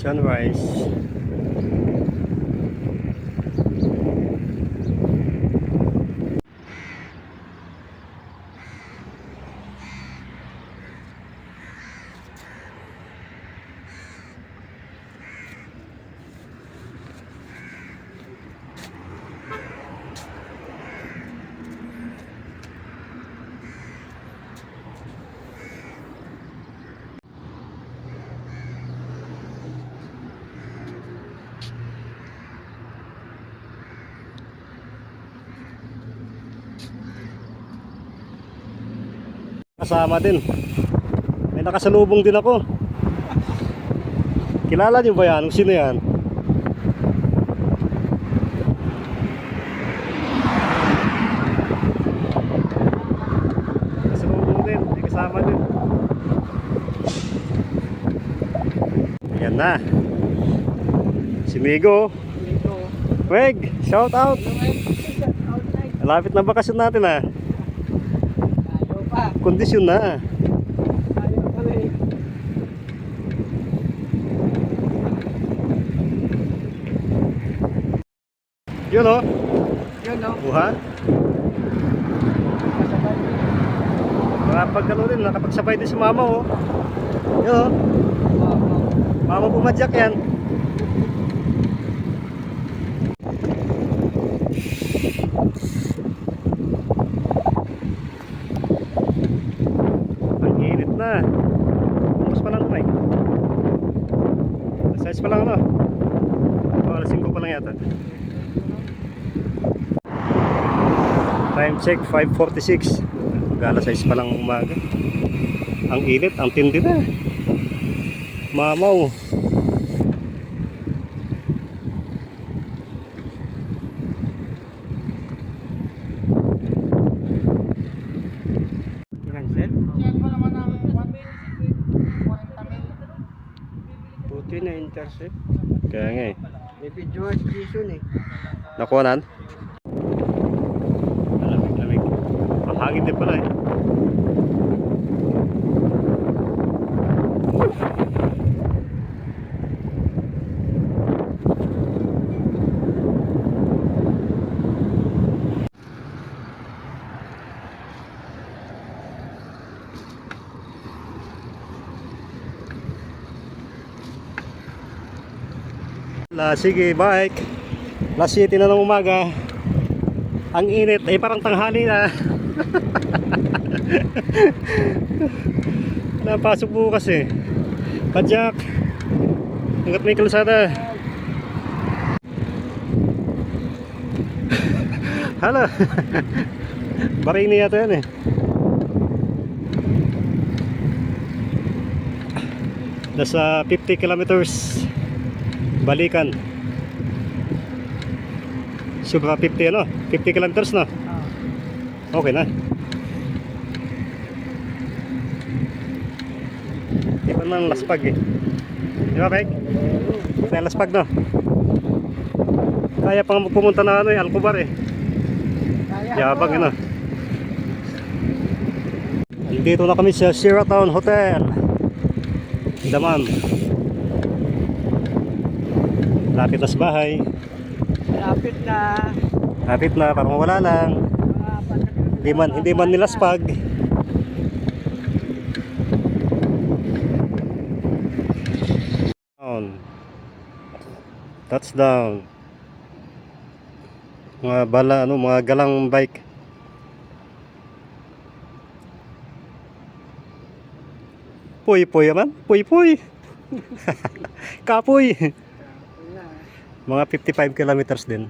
Sunrise. Kasama din. May nakasalubong din ako. Kilala niyo ba yan? Sino yan? Nakasalubong din. May kasama din. Ayan na. Si Migo. Weg, shout out. Malapit na bakasyon natin ah. Kondisyon na. Yun o. Yun o. Buha. Nakapagkano rin, nakapagsabay din si mama o. Yun o. Mama pumadyak yan. Na. Bukas pa lang naman. Size pa lang ano. Alas 5 pa lang yata. Time check 5:46. Mag-alas 6 pa lang umaga. Ang init, ang tindi na. Mamaw. Buti na intercept. Kaya nga eh. May video Jason eh. Nakuhanan? Malamig-lamig. Mahangin din pala eh. Sige, bike. Last city na ng umaga. Ang init, ay parang tanghali na. Napasok bukas eh. Padyak. Hanggat may kalsada. Hala. Barini yata yan eh. Nasa 50 kilometers balikan. Sobra 50 ano? 50 kilometers na. Okay na. Iba nang laspag eh. Di ba, Peg? Kaya laspag no? Kaya pang pumunta na ano eh, Alcobar eh. Yabang ano. Dito na kami sa Sheraton Hotel Daman. Lapit na sa bahay. Lapit na. Lapit na, parang wala lang. Hindi man nilaspag. Down. Touchdown. Mga bala, mga galang bike. Puy man, puy. Kapoy. Mga 55 kilometers din.